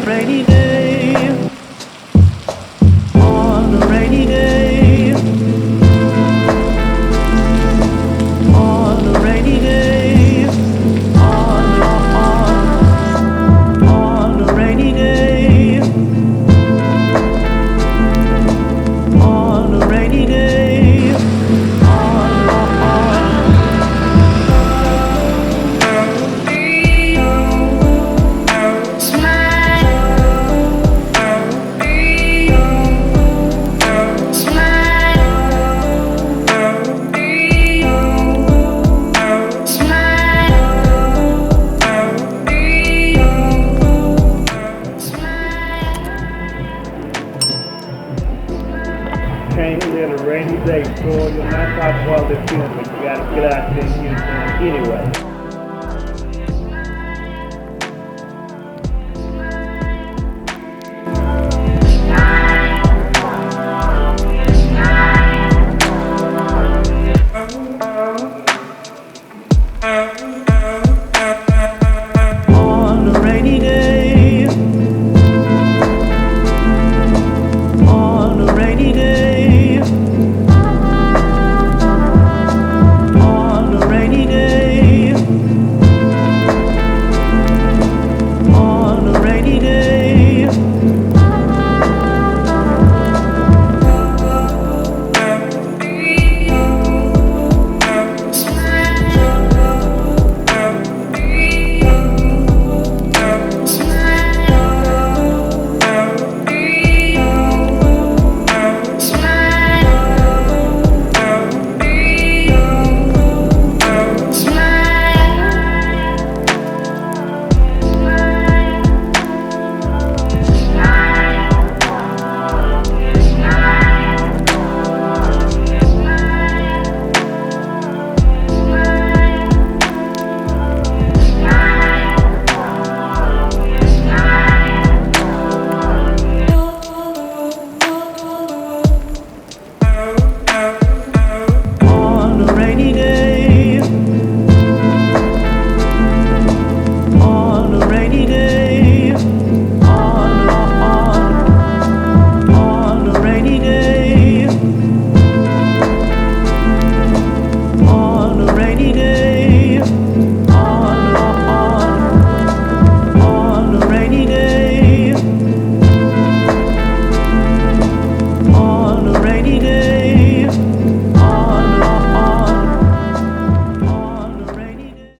rainy day, on a rainy day, on a rainy day, on a rainy day, on a rainy day, Came here on a rainy day, so you're not talking about the film, but you gotta get out there and get it done anyway.